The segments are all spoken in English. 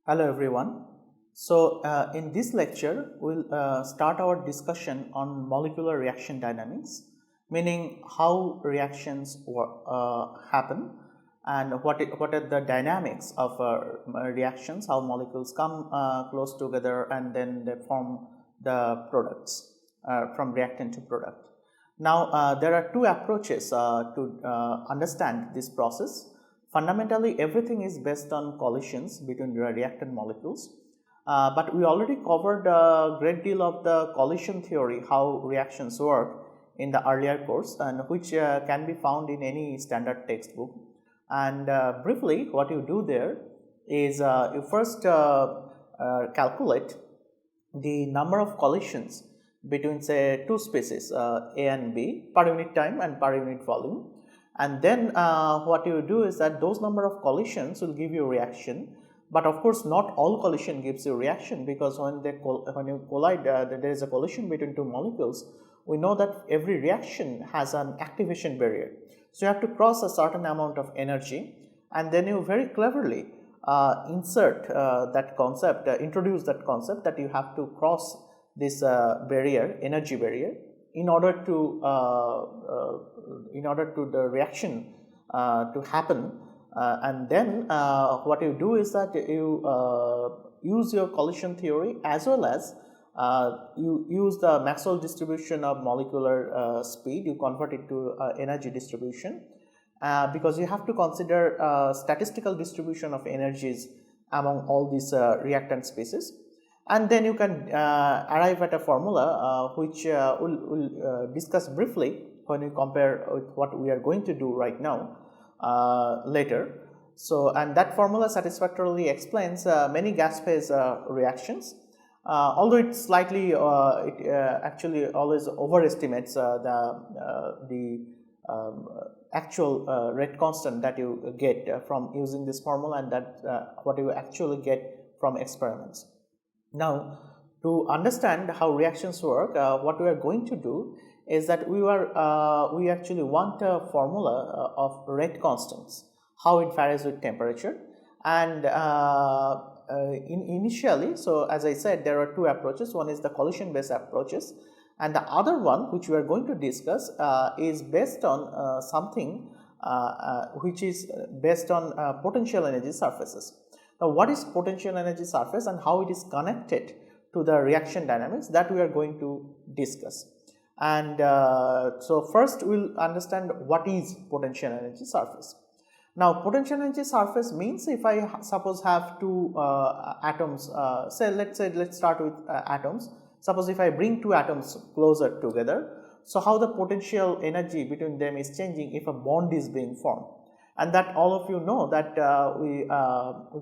Hello everyone. So in this lecture we'll start our discussion on molecular reaction dynamics, meaning how reactions happen and what are the dynamics of reactions, how molecules come close together and then they form the products from reactant to product. Now there are two approaches to understand this process. Fundamentally, everything is based on collisions between reactant molecules, but we already covered a great deal of the collision theory, how reactions work in the earlier course, and which can be found in any standard textbook. And briefly, what you do there is you first calculate the number of collisions between say two species A and B per unit time and per unit volume. And then what you do is that those number of collisions will give you reaction, but of course not all collision gives you reaction, because when you collide there is a collision between two molecules. We know that every reaction has an activation barrier, so you have to cross a certain amount of energy, and then you very cleverly insert that concept, introduce that concept that you have to cross this energy barrier in order to the reaction to happen, and then what you do is that you use your collision theory, as well as you use the Maxwell distribution of molecular speed. You convert it to energy distribution, because you have to consider statistical distribution of energies among all these reactant species. And then you can arrive at a formula which we'll discuss briefly when we compare with what we are going to do right now later. So, and that formula satisfactorily explains many gas phase reactions, although it slightly actually always overestimates the actual rate constant that you get from using this formula, and that what you actually get from experiments. Now, to understand how reactions work, what we are going to do is that we actually want a formula of rate constants, how it varies with temperature, and initially, so as I said, there are two approaches. One is the collision based approaches, and the other one which we are going to discuss is based on something which is based on potential energy surfaces. Now, what is potential energy surface and how it is connected to the reaction dynamics, that we are going to discuss. And so first we will understand what is potential energy surface. Now, potential energy surface means, if I suppose have two atoms, let's start with atoms. Suppose if I bring two atoms closer together, so how the potential energy between them is changing if a bond is being formed. And that all of you know that we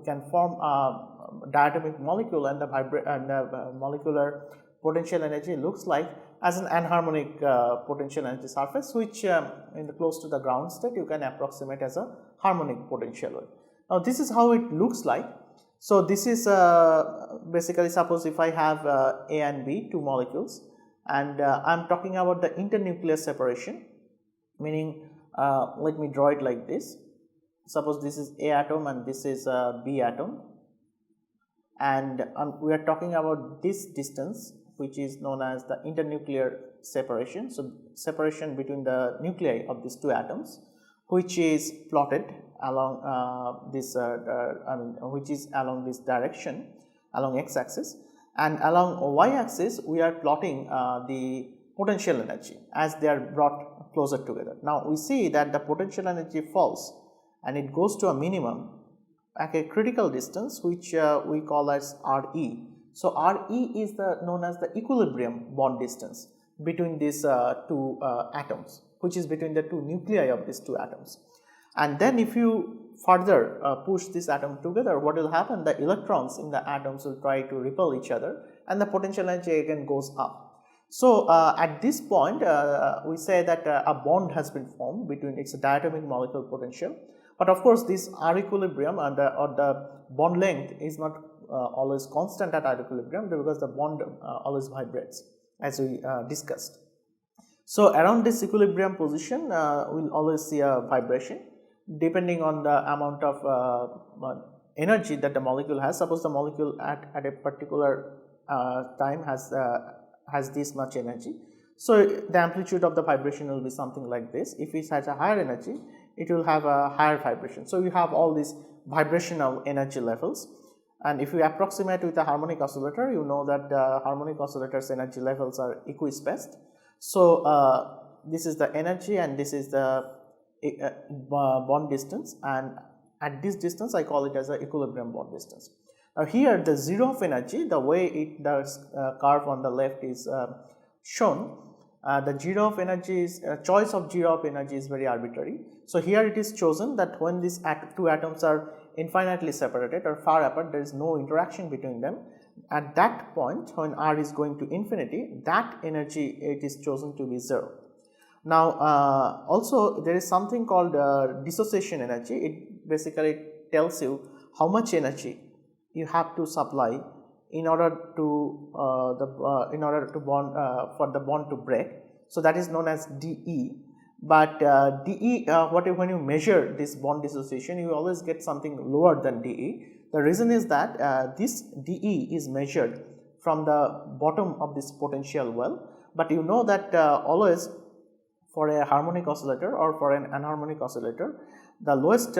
can form a diatomic molecule, and the molecular potential energy looks like as an anharmonic potential energy surface, which in the close to the ground state you can approximate as a harmonic potential wave. Now, this is how it looks like. So, this is basically, suppose if I have A and B, two molecules, and I am talking about the internuclear separation, meaning let me draw it like this. Suppose this is A atom and this is B atom, and we are talking about this distance, which is known as the internuclear separation. So, separation between the nuclei of these two atoms, which is plotted along which is along this direction, along x axis, and along y axis we are plotting the potential energy as they are brought closer together. Now, we see that the potential energy falls and it goes to a minimum at a critical distance, which we call as Re. So, Re is known as the equilibrium bond distance between these two atoms, which is between the two nuclei of these two atoms. And then if you further push this atom together, what will happen? The electrons in the atoms will try to repel each other, and the potential energy again goes up. So, at this point we say that a bond has been formed between, it's a diatomic molecular potential. But of course, this R equilibrium and the bond length is not always constant at R equilibrium, because the bond always vibrates, as we discussed. So, around this equilibrium position we will always see a vibration depending on the amount of energy that the molecule has. Suppose the molecule at a particular time has this much energy. So the amplitude of the vibration will be something like this. If it has a higher energy, it will have a higher vibration. So you have all these vibrational energy levels, and if you approximate with a harmonic oscillator, you know that harmonic oscillator's energy levels are equispaced. So this is the energy and this is the bond distance, and at this distance I call it as a equilibrium bond distance. Now here the zero of energy, the way the curve on the left is shown, the zero of energy is choice of zero of energy is very arbitrary. So here it is chosen that when these two atoms are infinitely separated or far apart, there is no interaction between them. At that point, when R is going to infinity, that energy it is chosen to be 0. Now also there is something called dissociation energy. It basically tells you how much energy you have to supply in order to bond for the bond to break. So that is known as dE. But dE, when you measure this bond dissociation, you always get something lower than dE. The reason is that this dE is measured from the bottom of this potential well, but you know that always for a harmonic oscillator or for an anharmonic oscillator, the lowest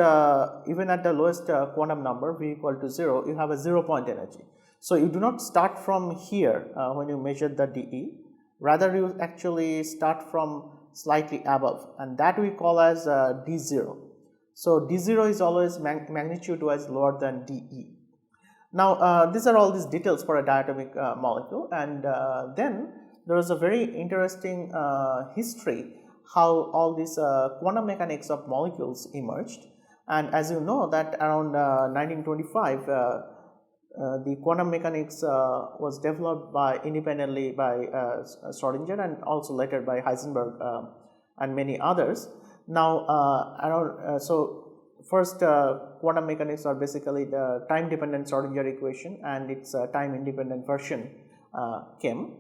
even at the lowest quantum number v equal to 0, you have a 0 point energy. So you do not start from here when you measure the dE, rather you actually start from slightly above, and that we call as d0. So d0 is always magnitude wise lower than dE. Now these are all these details for a diatomic molecule, and then there is a very interesting history how all these quantum mechanics of molecules emerged. And as you know that around 1925 the quantum mechanics was developed independently by Schrodinger and also later by Heisenberg and many others. Now so first quantum mechanics are basically the time dependent Schrodinger equation and its time independent version came.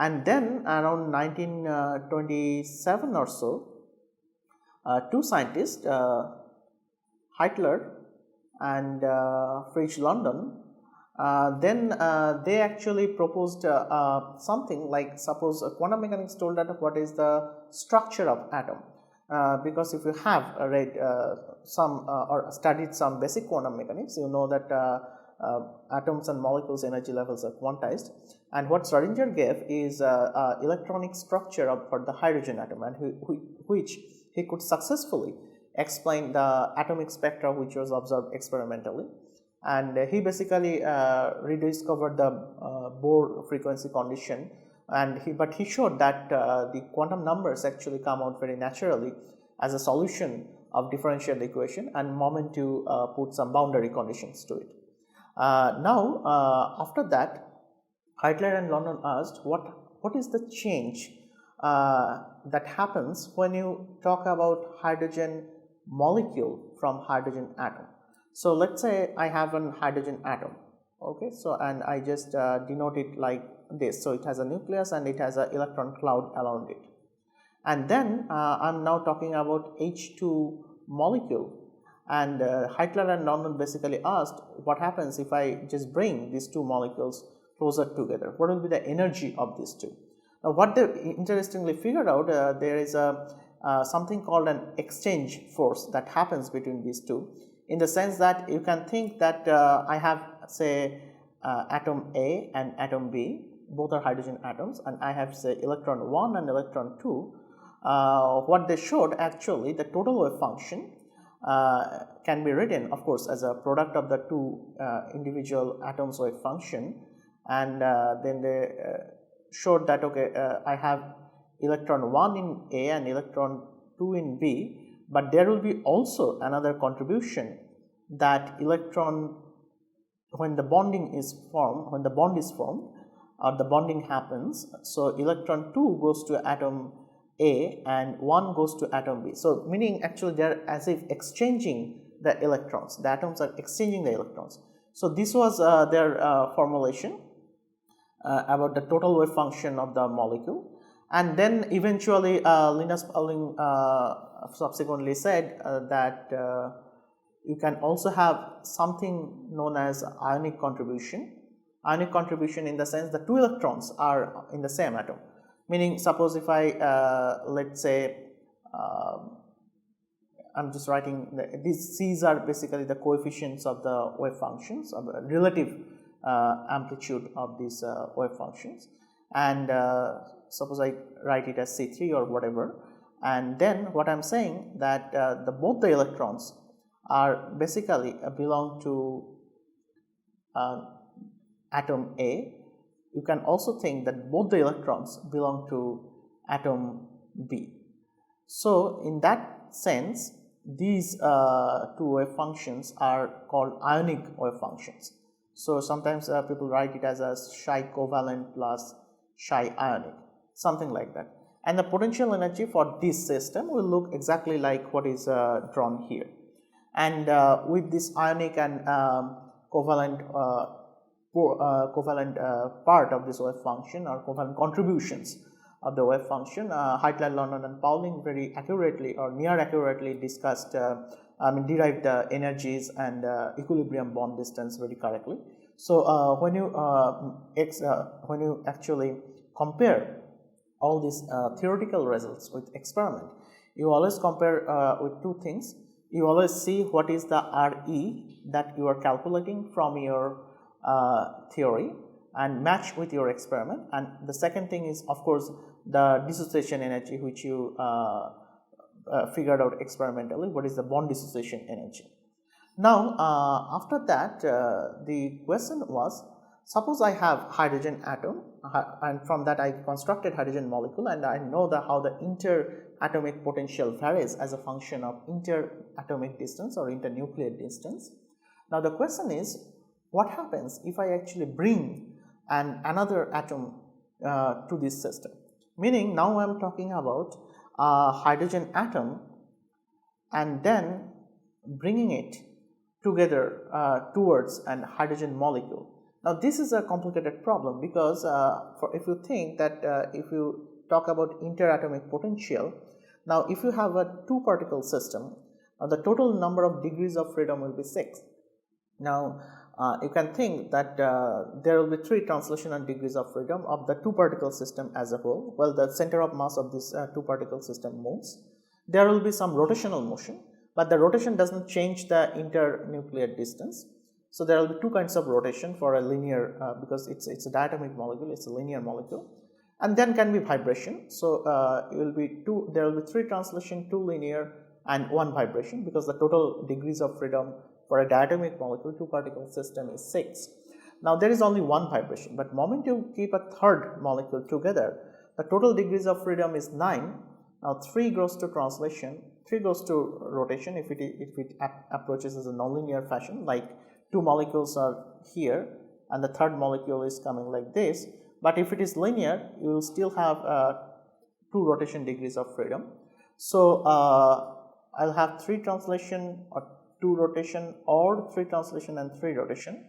And then around 1927 or so, two scientists, Hitler and Fritz London, then they actually proposed something like, suppose quantum mechanics told that what is the structure of atom, because if you have read some or studied some basic quantum mechanics, you know that atoms and molecules energy levels are quantized, and what Schrodinger gave is electronic structure for the hydrogen atom, and which he could successfully explain the atomic spectra which was observed experimentally. And he basically rediscovered the Bohr frequency condition, and but he showed that the quantum numbers actually come out very naturally as a solution of differential equation, and moment you put some boundary conditions to it. Now after that, Hitler and London asked what is the change that happens when you talk about hydrogen molecule from hydrogen atom. So let's say I have an hydrogen atom, okay, so and I just denote it like this. So it has a nucleus and it has an electron cloud around it, and then I'm now talking about H2 molecule, and Hitler and London basically asked what happens if I just bring these two molecules closer together, what will be the energy of these two. Now what they interestingly figured out, there is something called an exchange force that happens between these two, in the sense that you can think that I have say atom A and atom B, both are hydrogen atoms, and I have say electron 1 and electron 2. What they showed, actually the total wave function can be written of course as a product of the two individual atoms wave function, and then they showed that okay, I have electron 1 in A and electron 2 in B, but there will be also another contribution that electron, when the bonding is formed, when the bond is formed or the bonding happens, so electron 2 goes to atom A and 1 goes to atom B. So meaning actually they are as if exchanging the electrons, the atoms are exchanging the electrons. So this was their formulation about the total wave function of the molecule. And then eventually Linus Pauling subsequently said that You can also have something known as ionic contribution. Ionic contribution in the sense the two electrons are in the same atom, meaning suppose if I let's say I'm just writing these C's are basically the coefficients of the wave functions, of the relative amplitude of these wave functions, and suppose I write it as C3 or whatever, and then what I'm saying that both the electrons are basically belong to atom A. You can also think that both the electrons belong to atom B. So in that sense, these two wave functions are called ionic wave functions. So sometimes people write it as a psi covalent plus psi ionic, something like that. And the potential energy for this system will look exactly like what is drawn here. And with this ionic and covalent part of this wave function, or covalent contributions of the wave function, Heitler, London and Pauling very accurately or near accurately discussed, derived the energies and equilibrium bond distance very correctly. So when you actually compare all these theoretical results with experiment, you always compare with two things. You always see what is the RE that you are calculating from your theory and match with your experiment, and the second thing is of course the dissociation energy which you figured out experimentally, what is the bond dissociation energy. Now after that the question was, suppose I have hydrogen atom and from that I constructed hydrogen molecule, and I know how the interatomic potential varies as a function of interatomic distance or internuclear distance. Now the question is, what happens if I actually bring another atom to this system? Meaning now I am talking about a hydrogen atom and then bringing it together towards an hydrogen molecule. Now this is a complicated problem because if you think that if you talk about interatomic potential, now if you have a two particle system, the total number of degrees of freedom will be 6. Now you can think that there will be 3 translational degrees of freedom of the two particle system as a whole. Well, the center of mass of this two particle system moves. There will be some rotational motion, but the rotation does not change the internuclear distance. So there will be two kinds of rotation for a linear because it's a diatomic molecule, it's a linear molecule, and then can be vibration. So there will be 3 translation, 2 linear and 1 vibration, because the total degrees of freedom for a diatomic molecule two particle system is 6. Now there is only 1 vibration, but moment you keep a third molecule together, the total degrees of freedom is 9. Now 3 goes to translation, 3 goes to rotation if it approaches as a nonlinear fashion, like 2 molecules are here and the third molecule is coming like this. But if it is linear, you will still have 2 rotation degrees of freedom. So I'll have 3 translation or 2 rotation, or 3 translation and 3 rotation,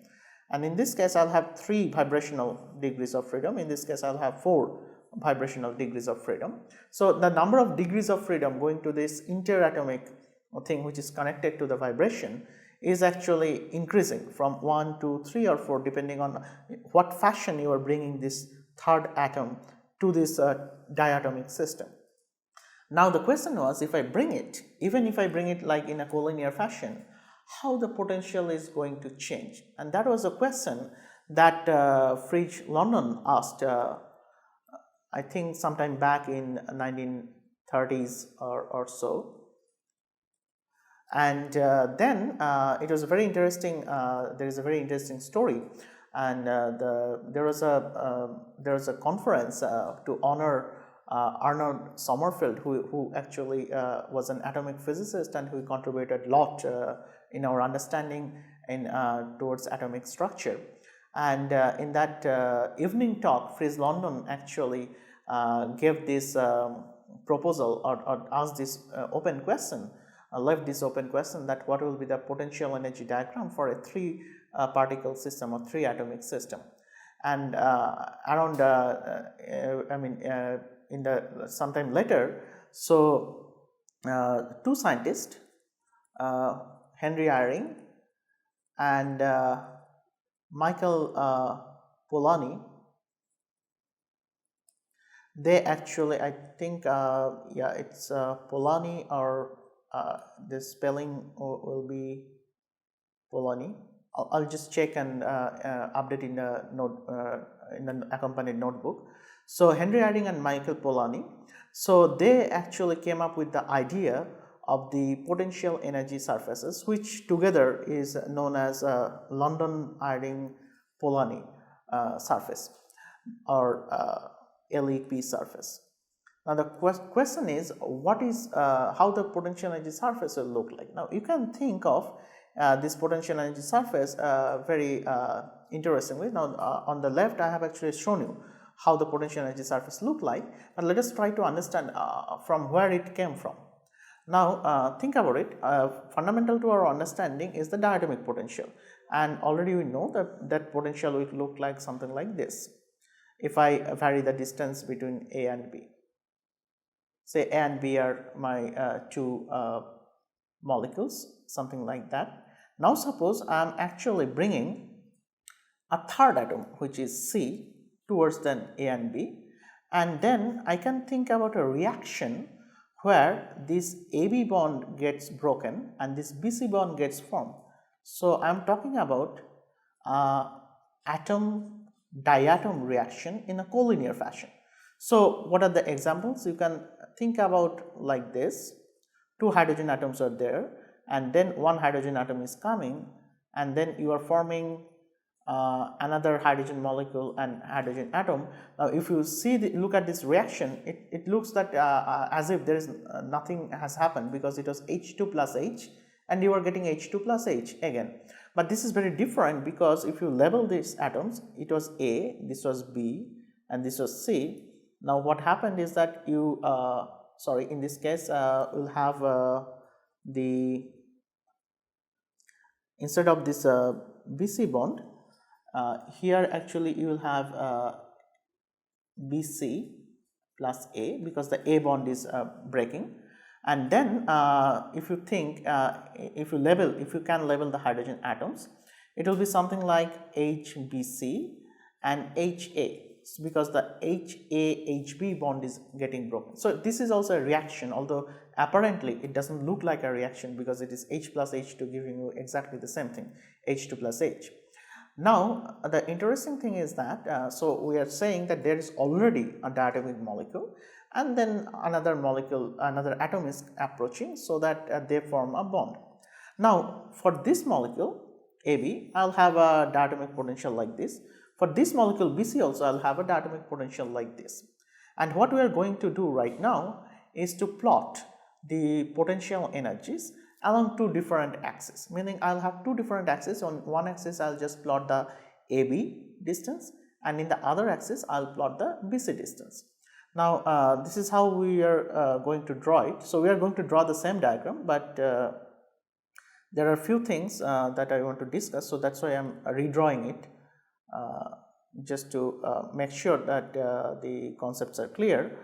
and in this case I'll have 3 vibrational degrees of freedom. In this case I'll have 4 vibrational degrees of freedom. So the number of degrees of freedom going to this interatomic thing which is connected to the vibration is actually increasing from 1 to 3 or 4 depending on what fashion you are bringing this third atom to this diatomic system. Now the question was, if I bring it, even if I bring it like in a collinear fashion, how the potential is going to change? And that was a question that Fridge London asked, I think sometime back in 1930s or so. And then it was a very interesting, there is a very interesting story, and there was a conference to honor Arnold Sommerfeld, who actually was an atomic physicist and who contributed a lot in our understanding towards atomic structure. And in that evening talk, Fridge London actually gave this proposal or asked this open question, left this open question, that what will be the potential energy diagram for a 3 particle system or 3 atomic system. And around in the sometime later, so 2 scientists, Henry Eyring and Michael Polanyi, they actually, I think, yeah, it's Polanyi, or the spelling will be Polanyi. I'll just check and update in the note, in the accompanied notebook. So Henry Eyring and Michael Polanyi, so they actually came up with the idea of the potential energy surfaces, which together is known as London Eyring Polanyi surface, or LEP surface. Now the question is, what is how the potential energy surface will look like? Now you can think of this potential energy surface very interestingly. Now on the left I have actually shown you how the potential energy surface look like, but let us try to understand from where it came from. Now think about it. Fundamental to our understanding is the diatomic potential, and already we know that that potential will look like something like this if I vary the distance between A and B. Say A and B are my two molecules, something like that. Now suppose I am actually bringing a third atom, which is C, towards then A and B, and then I can think about a reaction where this AB bond gets broken and this BC bond gets formed. So I am talking about atom diatom reaction in a collinear fashion. So what are the examples? You can think about like this: two hydrogen atoms are there, and then one hydrogen atom is coming, and then you are forming another hydrogen molecule and hydrogen atom. Now if you see look at this reaction, it looks that as if there is nothing has happened, because it was H2 plus H and you are getting H2 plus H again. But this is very different, because if you label these atoms, it was A, this was B, and this was C. Now what happened is that you sorry, in this case we'll have the, instead of this BC bond, here actually you will have BC plus A, because the A bond is breaking. And then if you think, if you can label the hydrogen atoms, it will be something like HBC and HA, because the HA-HB bond is getting broken. So this is also a reaction, although apparently it doesn't look like a reaction, because it is H plus H2 giving you exactly the same thing, H2 plus H. Now the interesting thing is that so we are saying that there is already a diatomic molecule, and then another molecule, another atom is approaching, so that they form a bond. Now for this molecule AB, I will have a diatomic potential like this. For this molecule BC also, I will have a diatomic potential like this. And what we are going to do right now is to plot the potential energies along two different axes, meaning I will have two different axes. On one axis I will just plot the AB distance, and in the other axis I will plot the BC distance. Now this is how we are going to draw it. So we are going to draw the same diagram, but there are a few things that I want to discuss, so that's why I am redrawing it, just to make sure that the concepts are clear.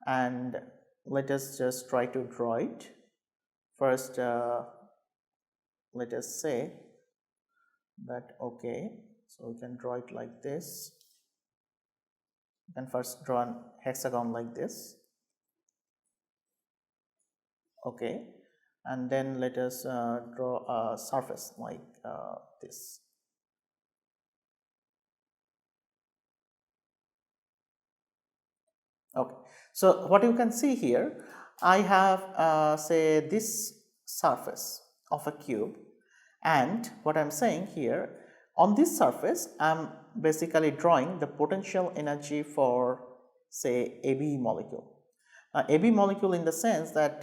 And let us just try to draw it. First let us say that okay, so we can draw it like this. You can first draw an hexagon like this, okay, and then let us draw a surface like this. Okay, so what you can see here, I have say this surface of a cube, and what I am saying here, on this surface I am basically drawing the potential energy for say AB molecule. AB molecule in the sense that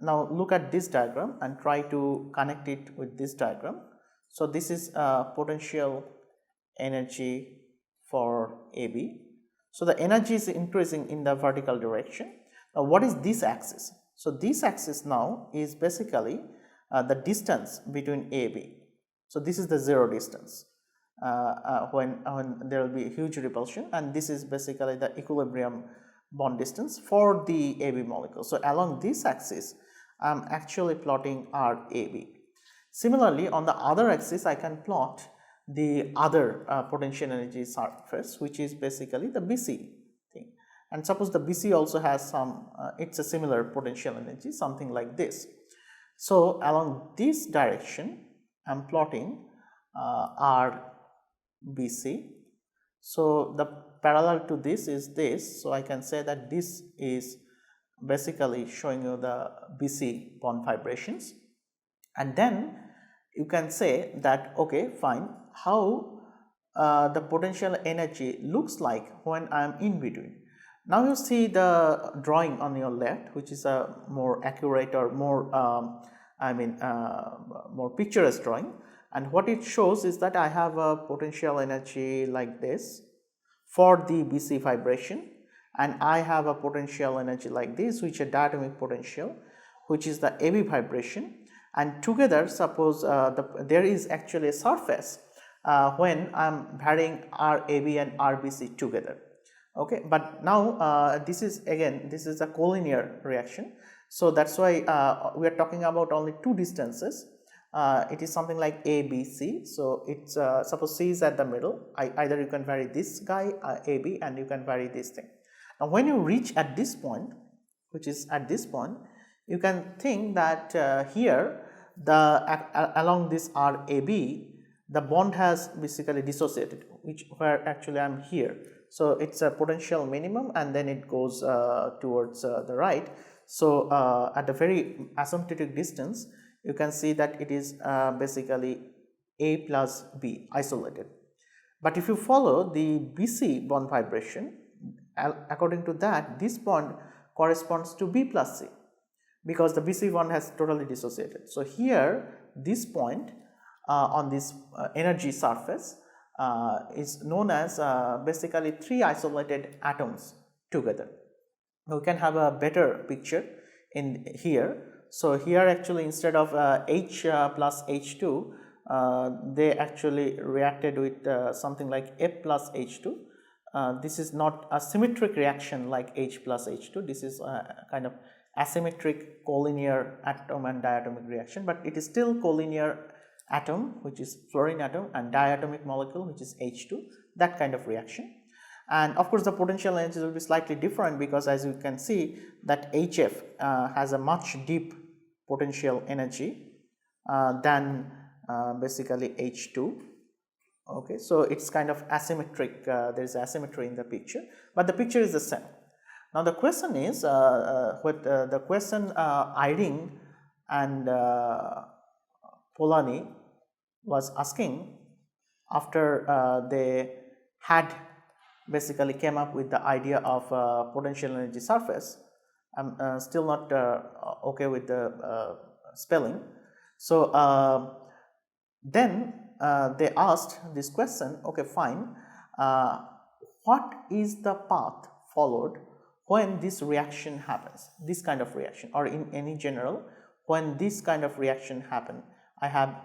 now look at this diagram and try to connect it with this diagram. So this is potential energy for AB. So the energy is increasing in the vertical direction. Now what is this axis? So this axis now is basically the distance between AB. So this is the zero distance when there will be a huge repulsion, and this is basically the equilibrium bond distance for the AB molecule. So along this axis I am actually plotting RAB. Similarly, on the other axis, I can plot the other potential energy surface, which is basically the BC thing. And suppose the BC also has some, it's a similar potential energy, something like this. So along this direction, I am plotting RBC. So the parallel to this is this. So I can say that this is basically showing you the BC bond vibrations. And then you can say that, okay, fine, how the potential energy looks like when I am in between. Now you see the drawing on your left, which is a more accurate or more more picturesque drawing, and what it shows is that I have a potential energy like this for the BC vibration, and I have a potential energy like this, which is a diatomic potential, which is the AB vibration, and together suppose there is actually a surface when I am varying RAB and RBC together. Okay, but now this is a collinear reaction, so that's why we are talking about only two distances. It is something like ABC, so it's suppose C is at the middle. Either you can vary this guy AB, and you can vary this thing. Now when you reach at this point, which is at this point, you can think that here along this RAB, the bond has basically dissociated, where actually I am here. So it's a potential minimum, and then it goes towards the right. So at a very asymptotic distance, you can see that it is basically A plus B isolated. But if you follow the BC bond vibration, according to that, this bond corresponds to B plus C, because the BC bond has totally dissociated. So here this point on this energy surface is known as basically three isolated atoms together. We can have a better picture in here. So here actually instead of H plus H2, they actually reacted with something like F plus H2. This is not a symmetric reaction like H plus H2. This is a kind of asymmetric collinear atom and diatomic reaction, but it is still collinear atom, which is fluorine atom, and diatomic molecule, which is H2, that kind of reaction. And of course the potential energy will be slightly different, because as you can see that HF has a much deep potential energy than basically H2. Okay, so it's kind of asymmetric, there is asymmetry in the picture, but the picture is the same. Now the question is, the question Eyring and Polanyi was asking after they had basically came up with the idea of potential energy surface. I'm still not okay with the spelling. So then they asked this question, okay fine, what is the path followed when this reaction happens, this kind of reaction, or in any general, when this kind of reaction happen? I have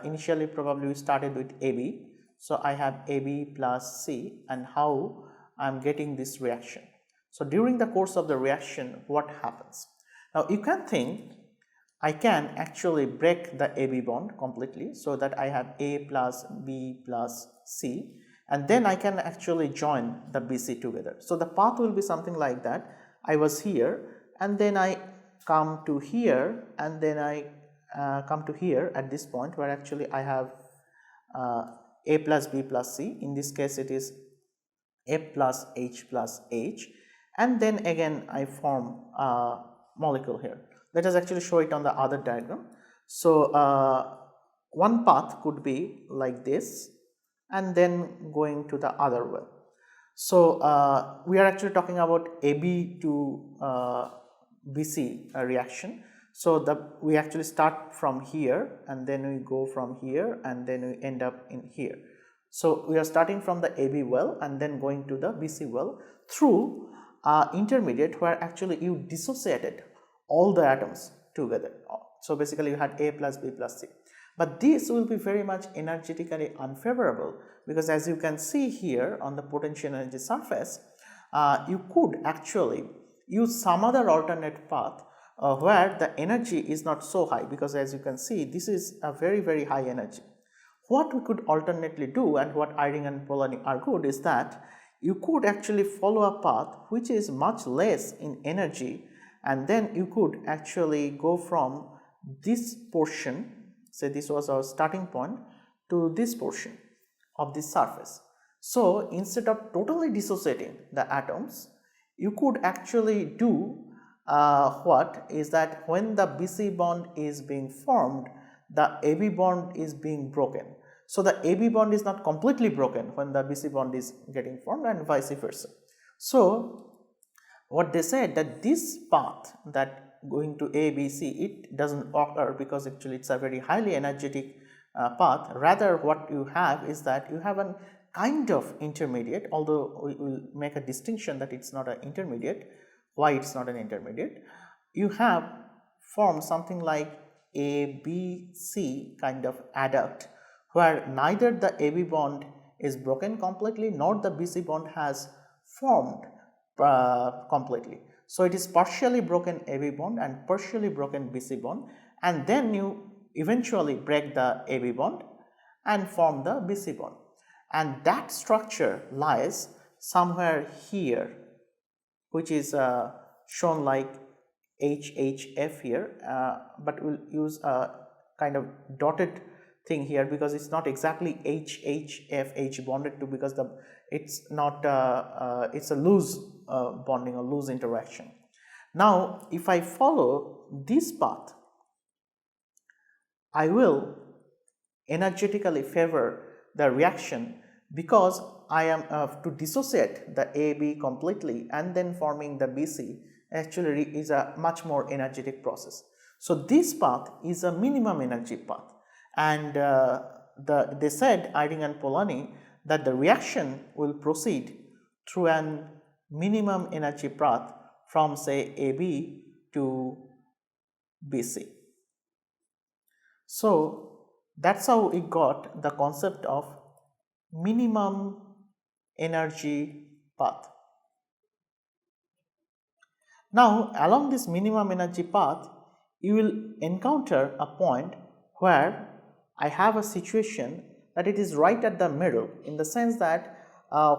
initially probably started with AB, so I have AB plus C, and how I am getting this reaction. So during the course of the reaction, what happens? Now you can think I can actually break the AB bond completely, so that I have A plus B plus C, and then I can actually join the BC together. So the path will be something like that. I was here, and then I come to here, and then I come to here at this point, where actually I have A plus B plus C. In this case it is F plus H, and then again I form a molecule here. Let us actually show it on the other diagram. So one path could be like this, and then going to the other way. So we are actually talking about AB to BC reaction. So we actually start from here, and then we go from here, and then we end up in here. So we are starting from the AB well, and then going to the BC well through intermediate, where actually you dissociated all the atoms together. So basically you had A plus B plus C. But this will be very much energetically unfavorable, because as you can see here on the potential energy surface, you could actually use some other alternate path where the energy is not so high, because as you can see this is a very high energy. What we could alternately do, and what Eyring and Polanyi argued, is that you could actually follow a path which is much less in energy, and then you could actually go from this portion, say this was our starting point, to this portion of this surface. So instead of totally dissociating the atoms, you could actually do what is that when the BC bond is being formed, the AB bond is being broken. So the AB bond is not completely broken when the BC bond is getting formed, and vice versa. So what they said, that this path that going to A, B, C, it doesn't occur because actually it's a very highly energetic path. Rather what you have is that you have a kind of intermediate, although we will make a distinction that it's not an intermediate. Why it's not an intermediate? You have formed something like A, B, C kind of adduct, where neither the AB bond is broken completely nor the BC bond has formed completely. So it is partially broken AB bond and partially broken BC bond, and then you eventually break the AB bond and form the BC bond, and that structure lies somewhere here, which is shown like HHF here, but we'll use a kind of dotted thing here because it's not exactly HHF, H bonded to, because it's not it's a loose bonding or loose interaction. Now if I follow this path, I will energetically favor the reaction, because I am to dissociate the AB completely and then forming the BC actually is a much more energetic process. So this path is a minimum energy path, and they said, Eyring and Polanyi, that the reaction will proceed through an minimum energy path from say AB to BC. So that's how we got the concept of minimum energy path. Now along this minimum energy path, you will encounter a point where I have a situation that it is right at the middle, in the sense that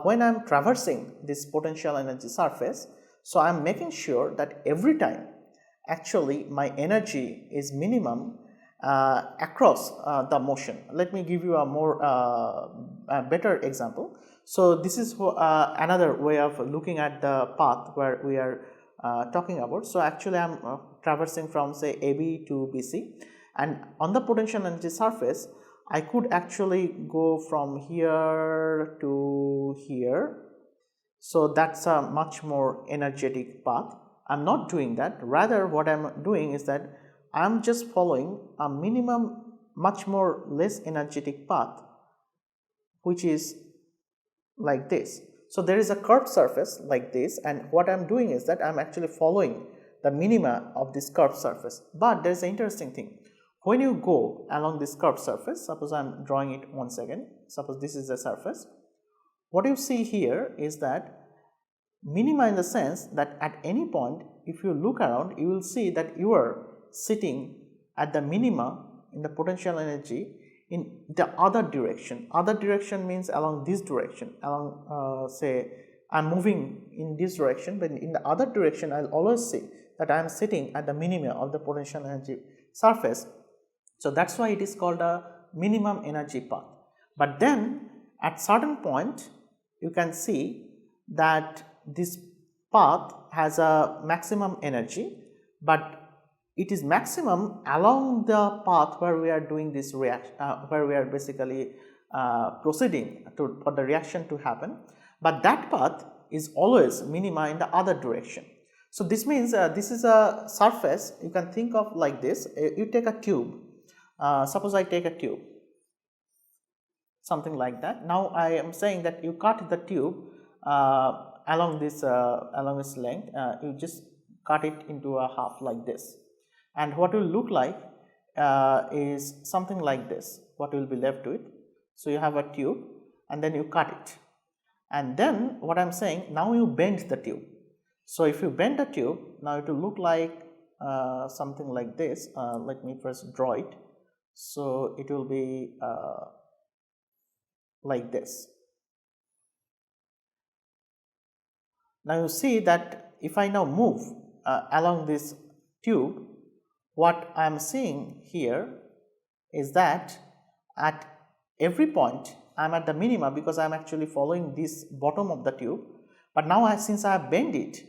when I am traversing this potential energy surface, so I am making sure that every time actually my energy is minimum across the motion. Let me give you a more better example. So this is another way of looking at the path where we are talking about. So actually I am traversing from say AB to BC, and on the potential energy surface I could actually go from here to here. So that's a much more energetic path. I am not doing that. Rather what I am doing is that I am just following a minimum much more less energetic path, which is like this. So there is a curved surface like this, and what I am doing is that I am actually following the minima of this curved surface. But there is an interesting thing. When you go along this curved surface, suppose I am drawing it once again, suppose this is the surface, what you see here is that minima, in the sense that at any point if you look around, you will see that you are sitting at the minima in the potential energy in the other direction. Other direction means along this direction, along say I am moving in this direction, but in the other direction I will always see that I am sitting at the minima of the potential energy surface. So that's why it is called a minimum energy path. But then at certain point you can see that this path has a maximum energy, but it is maximum along the path where we are doing this reaction, where we are basically proceeding for the reaction to happen, but that path is always minima in the other direction. So this means this is a surface, you can think of like this. You take a tube, suppose I take a tube, something like that. Now I am saying that you cut the tube along this length, you just cut it into a half like this, and what will look like is something like this. What will be left to it? So you have a tube and then you cut it, and then what I am saying, now you bend the tube. So if you bend the tube, now it will look like something like this. Let me first draw it. So it will be like this. Now you see that if I now move along this tube, what I am seeing here is that at every point I am at the minima, because I am actually following this bottom of the tube. But now since I have bent it,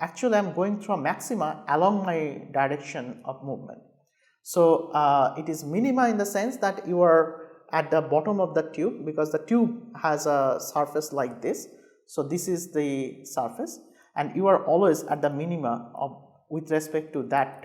actually I am going through a maxima along my direction of movement. So it is minima in the sense that you are at the bottom of the tube, because the tube has a surface like this. So this is the surface, and you are always at the minima of with respect to that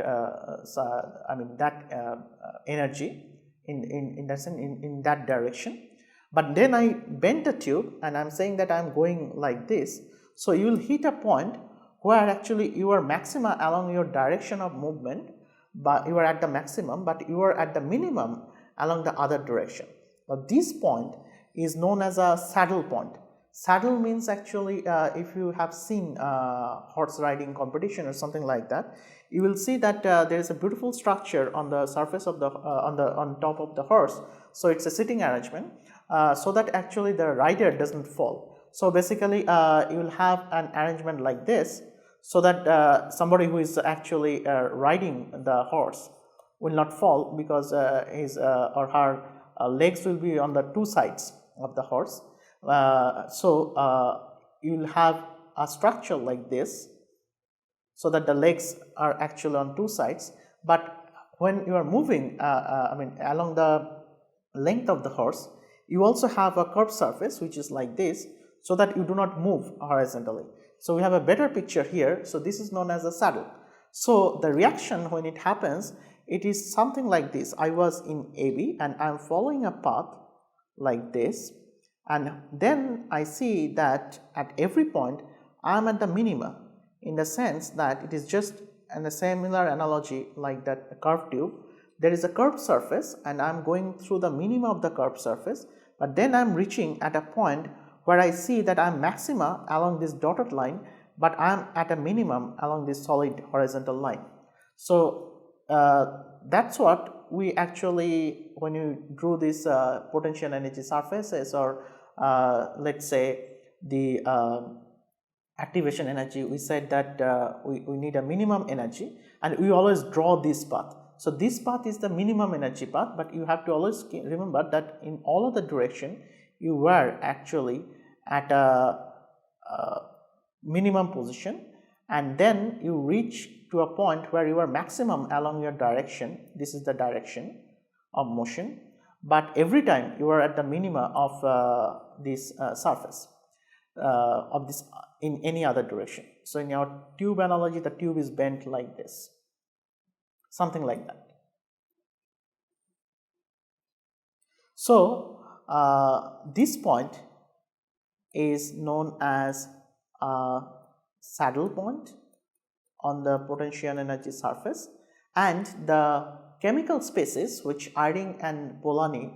energy in that direction. But then I bend the tube and I am saying that I am going like this. So you will hit a point where actually you are maxima along your direction of movement, but you are at the maximum, but you are at the minimum along the other direction. Now this point is known as a saddle point. Saddle means actually if you have seen horse riding competition or something like that, you will see that there is a beautiful structure on the surface of the on top of the horse. So it's a sitting arrangement so that actually the rider doesn't fall. So basically you will have an arrangement like this, so that somebody who is actually riding the horse will not fall, because his or her legs will be on the two sides of the horse. You will have a structure like this, so that the legs are actually on two sides. But when you are moving along the length of the horse, you also have a curved surface which is like this, so that you do not move horizontally. So we have a better picture here. So this is known as a saddle. So the reaction when it happens, it is something like this. I was in AB and I am following a path like this, and then I see that at every point I am at the minima, in the sense that it is just in a similar analogy like that curved tube. There is a curved surface and I am going through the minima of the curved surface, but then I am reaching at a point where I see that I am maxima along this dotted line, but I am at a minimum along this solid horizontal line. So that is what we actually, when you drew these potential energy surfaces, or let us say the activation energy, we said that we need a minimum energy, and we always draw this path. So this path is the minimum energy path, but you have to always remember that in all of the direction you were actually at a minimum position, and then you reach to a point where you are maximum along your direction. This is the direction of motion, but every time you are at the minima of this surface of this in any other direction. So in our tube analogy, the tube is bent like this, something like that. So this point is known as a saddle point on the potential energy surface, and the chemical species which Eyring and Polanyi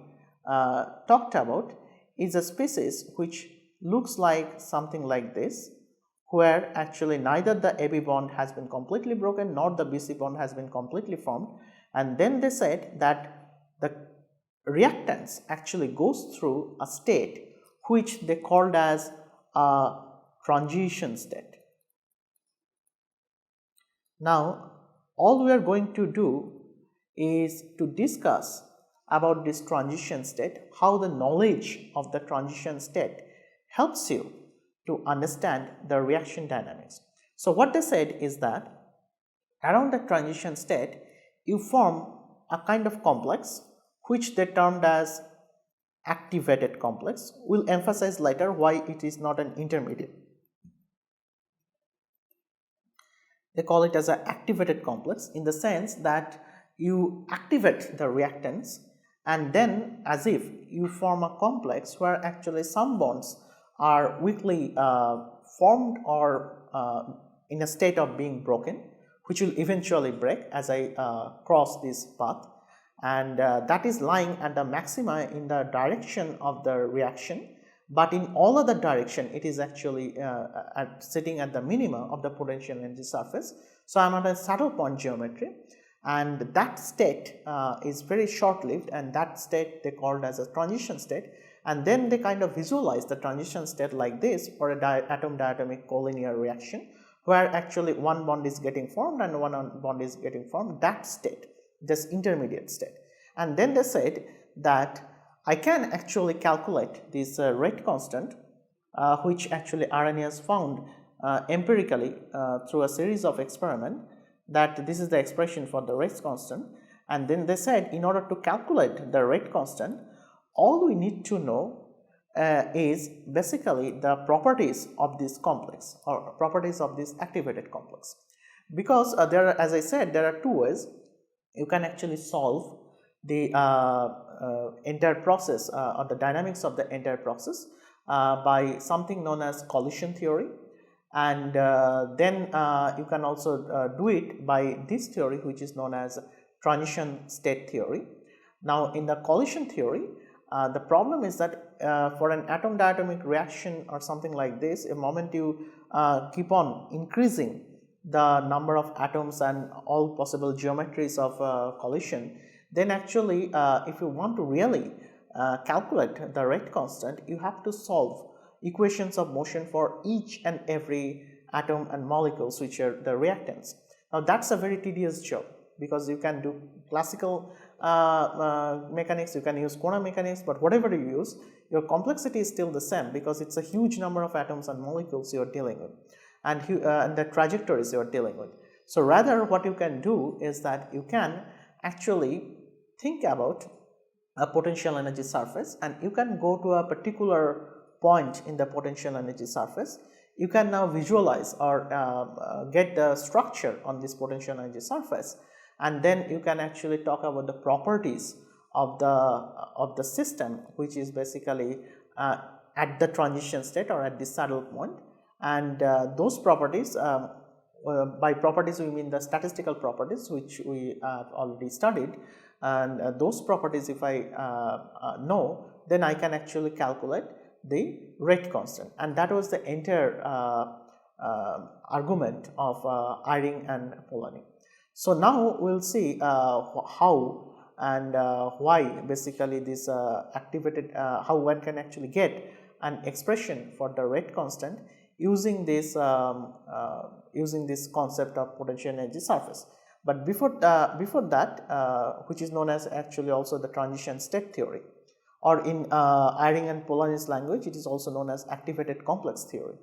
talked about is a species which looks like something like this, where actually neither the AB bond has been completely broken nor the BC bond has been completely formed, and then they said that the reactance actually goes through a state which they called as a transition state. Now all we are going to do is to discuss about this transition state, how the knowledge of the transition state helps you to understand the reaction dynamics. So what they said is that around the transition state you form a kind of complex which they termed as activated complex. We will emphasize later why it is not an intermediate. They call it as an activated complex in the sense that you activate the reactants, and then as if you form a complex where actually some bonds are weakly formed or in a state of being broken, which will eventually break as I cross this path, and that is lying at the maxima in the direction of the reaction, but in all other direction it is actually sitting at the minima of the potential energy surface. So I am at a saddle point geometry, and that state is very short lived, and that state they called as a transition state, and then they kind of visualize the transition state like this for a atom diatomic collinear reaction, where actually one bond is getting formed and one bond is getting formed, that state, this intermediate state. And then they said that I can actually calculate this rate constant, which actually Arrhenius found empirically through a series of experiments, that this is the expression for the rate constant. And then they said, in order to calculate the rate constant, all we need to know is basically the properties of this complex, or properties of this activated complex. Because there are, as I said, there are two ways you can actually solve the entire process or the dynamics of the entire process by something known as collision theory, and then you can also do it by this theory, which is known as transition state theory. Now, in the collision theory, the problem is that for an atom diatomic reaction or something like this, a moment you keep on increasing the number of atoms and all possible geometries of collision, then actually if you want to really calculate the rate constant, you have to solve equations of motion for each and every atom and molecules which are the reactants. Now, that is a very tedious job, because you can do classical mechanics, you can use quantum mechanics, but whatever you use, your complexity is still the same, because it is a huge number of atoms and molecules you are dealing with, and the trajectories you are dealing with. So, rather what you can do is that you can actually think about a potential energy surface, and you can go to a particular point in the potential energy surface. You can now visualize or get the structure on this potential energy surface, and then you can actually talk about the properties of the system, which is basically at the transition state or at the saddle point. And those properties, by properties we mean the statistical properties, which we already studied, and those properties if I know, then I can actually calculate the rate constant, and that was the entire argument of Eyring and Polanyi. So, now we will see how and why basically this activated, how one can actually get an expression for the rate constant using this concept of potential energy surface. But before that, which is known as actually also the transition state theory, or in Eyring and Polanyi's language, it is also known as activated complex theory.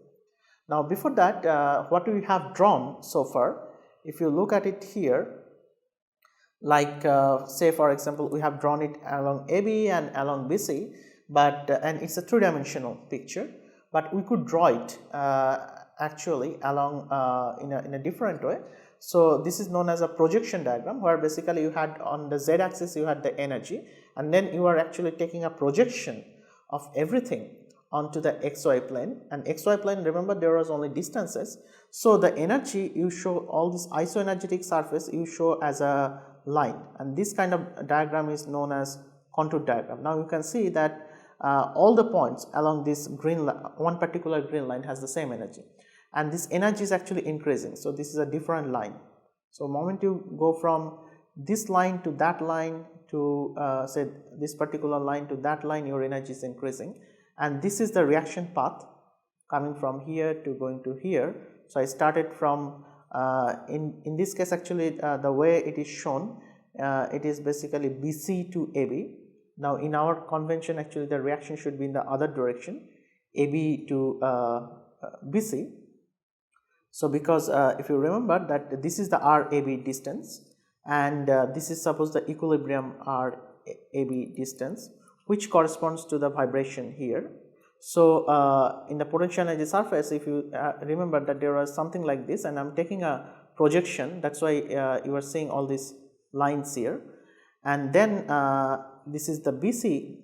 Now, before that, what we have drawn so far, if you look at it here, like say for example, we have drawn it along AB and along BC, but and it is a three-dimensional picture, but we could draw it actually along in a different way. So, this is known as a projection diagram, where basically you had on the z axis you had the energy, and then you are actually taking a projection of everything onto the xy plane, and xy plane, remember, there was only distances. So, the energy you show, all this isoenergetic surface you show as a line, and this kind of diagram is known as contour diagram. Now, you can see that all the points along this green line, one particular green line has the same energy, and this energy is actually increasing. So, this is a different line. So, moment you go from this line to that line to say this particular line to that line, your energy is increasing, and this is the reaction path coming from here to going to here. So, I started from in this case actually the way it is shown, it is basically BC to AB. Now, in our convention actually the reaction should be in the other direction, AB to BC. So, because if you remember that this is the RAB distance, and this is suppose the equilibrium RAB distance, which corresponds to the vibration here. So, in the potential energy surface, if you remember that there was something like this, and I am taking a projection, that is why you are seeing all these lines here, and then this is the BC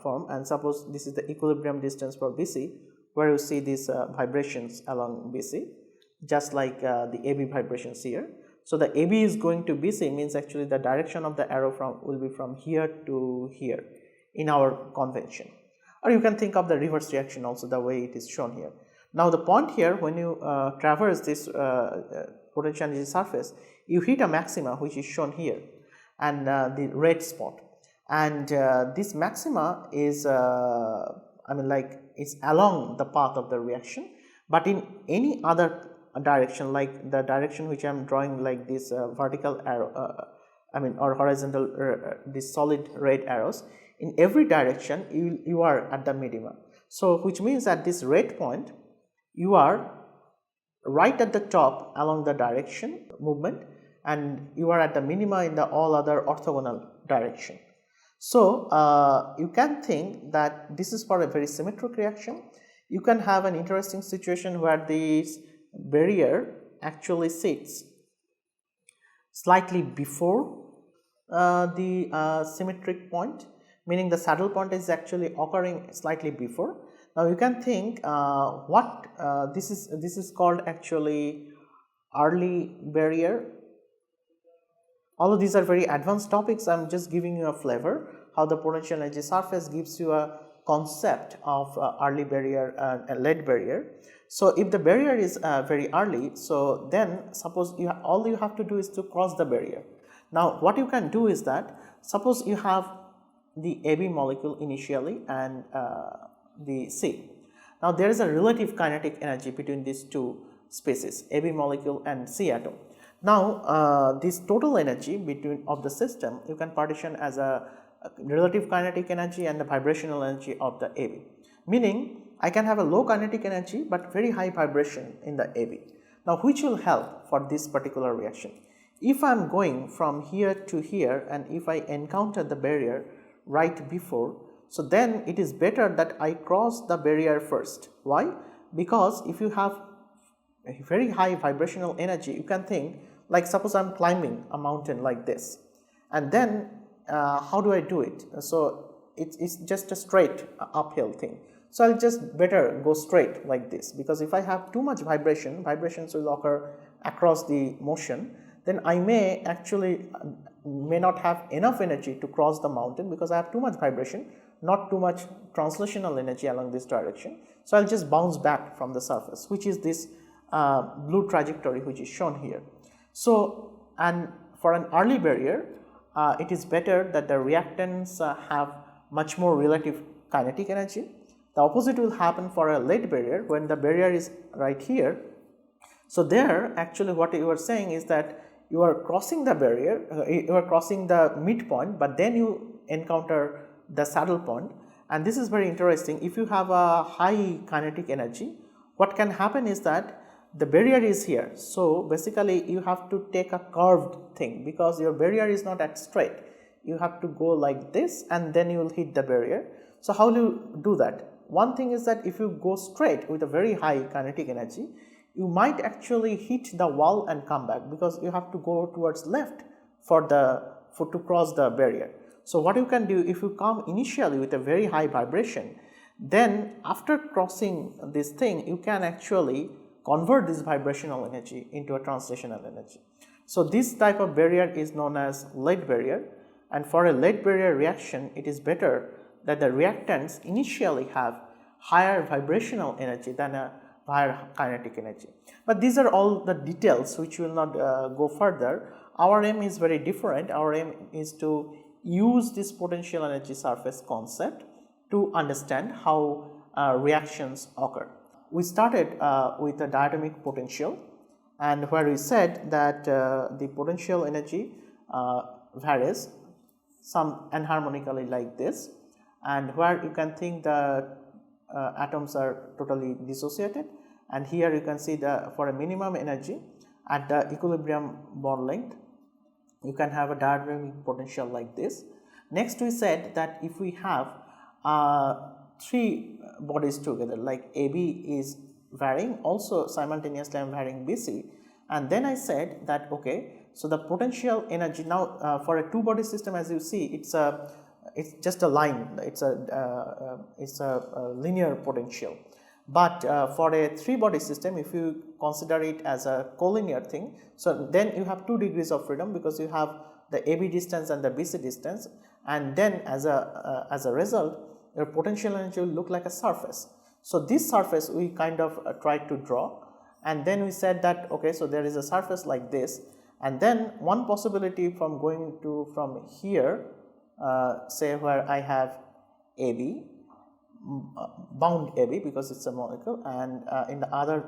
form, and suppose this is the equilibrium distance for BC, where you see these vibrations along BC, just like the AB vibrations here. So, the AB is going to BC means actually the direction of the arrow will be from here to here in our convention. Or you can think of the reverse reaction also, the way it is shown here. Now the point here, when you traverse this potential energy surface, you hit a maxima which is shown here, and the red spot, and this maxima is it's along the path of the reaction, but in any other direction, like the direction which I am drawing, like this vertical arrow, or horizontal, these solid red arrows, in every direction you are at the minima. So which means at this red point you are right at the top along the direction movement, and you are at the minima in the all other orthogonal direction. So you can think that this is for a very symmetric reaction. You can have an interesting situation where this barrier actually sits slightly before the symmetric point, meaning the saddle point is actually occurring slightly before. Now you can think what this is called actually early barrier. Although these are very advanced topics, I am just giving you a flavor how the potential energy surface gives you a concept of early barrier and late barrier. So if the barrier is very early, so then suppose all you have to do is to cross the barrier. Now what you can do is that, suppose you have the AB molecule initially and the C. Now there is a relative kinetic energy between these two species, AB molecule and C atom. Now this total energy between of the system you can partition as a relative kinetic energy and the vibrational energy of the AB, meaning I can have a low kinetic energy but very high vibration in the AB. Now which will help for this particular reaction? If I am going from here to here and if I encounter the barrier right before, so then it is better that I cross the barrier first. Why? Because if you have a very high vibrational energy, you can think like, suppose I am climbing a mountain like this, and then how do I do it? So it's just a straight uphill thing. So I'll just better go straight like this, because if I have too much vibrations will occur across the motion, then I may not have enough energy to cross the mountain because I have too much vibration, not too much translational energy along this direction. So I'll just bounce back from the surface, which is this blue trajectory which is shown here. So, and for an early barrier, it is better that the reactants have much more relative kinetic energy. The opposite will happen for a late barrier when the barrier is right here. So there actually what you are saying is that you are crossing the barrier, you are crossing the midpoint, but then you encounter the saddle point, and this is very interesting. If you have a high kinetic energy, what can happen is that the barrier is here. So basically you have to take a curved thing because your barrier is not at straight. You have to go like this and then you will hit the barrier. So how do you do that? One thing is that if you go straight with a very high kinetic energy, you might actually hit the wall and come back because you have to go towards left to cross the barrier. So what you can do, if you come initially with a very high vibration, then after crossing this thing, you can actually convert this vibrational energy into a translational energy. So this type of barrier is known as late barrier, and for a late barrier reaction, it is better that the reactants initially have higher vibrational energy than a higher kinetic energy. But these are all the details which will not go further. Our aim is very different. Our aim is to use this potential energy surface concept to understand how reactions occur. We started with the diatomic potential, and where we said that the potential energy varies some enharmonically like this, and where you can think the atoms are totally dissociated, and here you can see for a minimum energy at the equilibrium bond length you can have a diatomic potential like this. Next we said that if we have three bodies together, like AB is varying, also simultaneously I am varying BC, and then I said that okay, so the potential energy now for a two body system, as you see, it's just a line, it's a linear potential. But for a three body system, if you consider it as a collinear thing, so then you have 2 degrees of freedom because you have the AB distance and the BC distance, and then as a result your potential energy will look like a surface. So this surface we kind of tried to draw, and then we said that okay, so there is a surface like this, and then one possibility from going to from here, say where I have AB, bound AB because it's a molecule, and in the other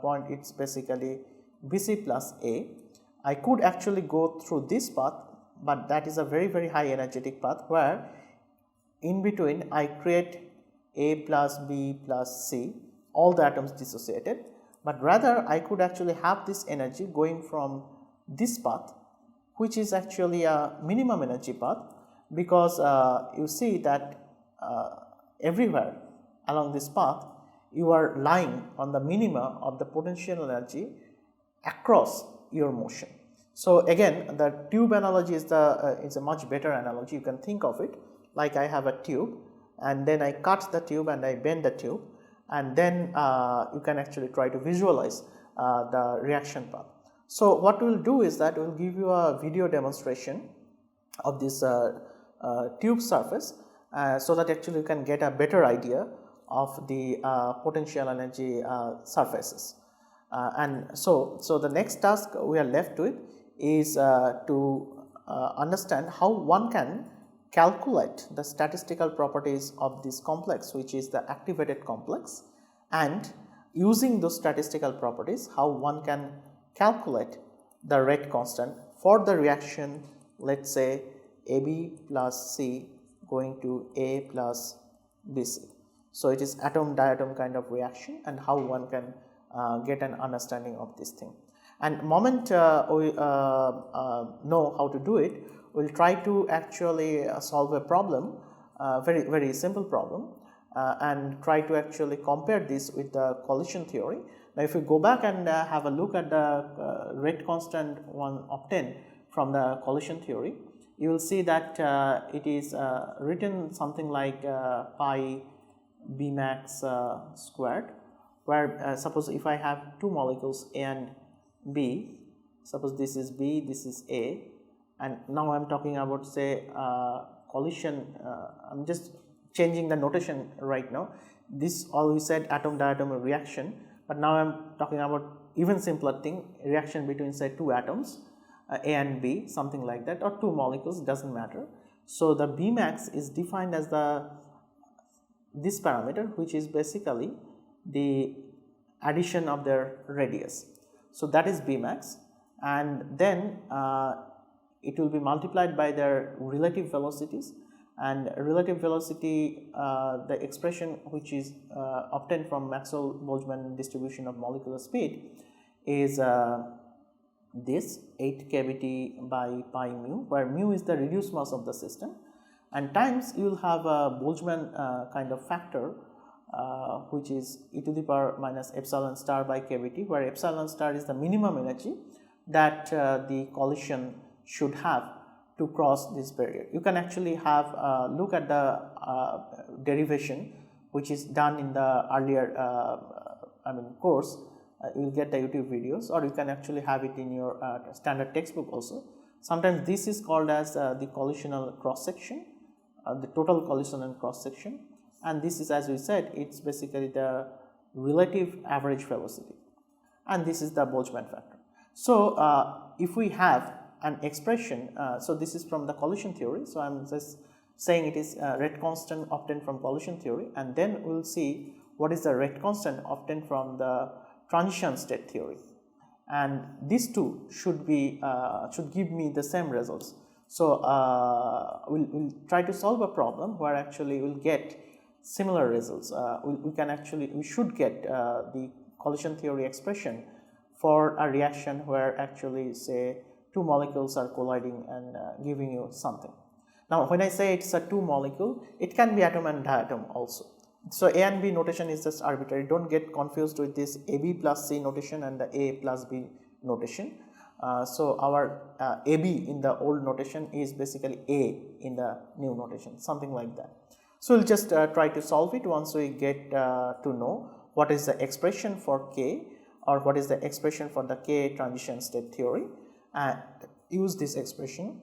point it's basically BC plus A. I could actually go through this path, but that is a very high energetic path where in between I create A plus B plus C, all the atoms dissociated, but rather I could actually have this energy going from this path, which is actually a minimum energy path, because you see that everywhere along this path you are lying on the minima of the potential energy across your motion. So again, the tube analogy is a much better analogy. You can think of it like I have a tube, and then I cut the tube and I bend the tube, and then you can actually try to visualize the reaction path. So what we will do is that we will give you a video demonstration of this tube surface, so that actually you can get a better idea of the potential energy surfaces. And so the next task we are left with is to understand how one can calculate the statistical properties of this complex, which is the activated complex, and using those statistical properties how one can calculate the rate constant for the reaction, let us say AB plus C going to A plus BC. So it is atom diatom kind of reaction, and how one can get an understanding of this thing. And moment we know how to do it, we will try to actually solve a problem, very simple problem, and try to actually compare this with the collision theory. Now if we go back and have a look at the rate constant one obtained from the collision theory, you will see that it is written something like pi B max squared, where suppose if I have two molecules A and B, suppose this is B, this is A, and now I am talking about say collision, I am just changing the notation right now. This all we said atom diatom reaction, but now I am talking about even simpler thing, reaction between say two atoms, A and B, something like that, or two molecules, does not matter. So the B max is defined as this parameter, which is basically the addition of their radius. So that is B max, and then it will be multiplied by their relative velocities, and relative velocity, the expression which is obtained from Maxwell-Boltzmann distribution of molecular speed is this 8 kBt by pi mu, where mu is the reduced mass of the system, and times you will have a Boltzmann kind of factor, which is e to the power minus epsilon star by kBt, where epsilon star is the minimum energy that the collision should have to cross this barrier. You can actually have look at the derivation which is done in the earlier course. You will get the YouTube videos, or you can actually have it in your standard textbook also. Sometimes this is called as the collisional cross section, the total collisional cross section, and this is, as we said, it is basically the relative average velocity, and this is the Boltzmann factor. So if we have an expression, so this is from the collision theory, so I am just saying it is rate constant obtained from collision theory, and then we will see what is the rate constant obtained from the transition state theory, and these two should be should give me the same results. So we'll try to solve a problem where actually we'll get similar results. We should get the collision theory expression for a reaction where actually say two molecules are colliding and giving you something. Now when I say it's a two molecule, it can be atom and diatom also. So A and B notation is just arbitrary, don't get confused with this AB plus C notation and the A plus B notation. So our AB in the old notation is basically A in the new notation, something like that. So we'll just try to solve it once we get to know what is the expression for K, or what is the expression for the K transition state theory, and use this expression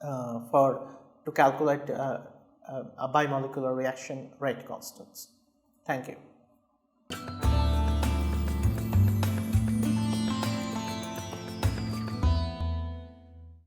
to calculate bimolecular reaction rate constants. Thank you.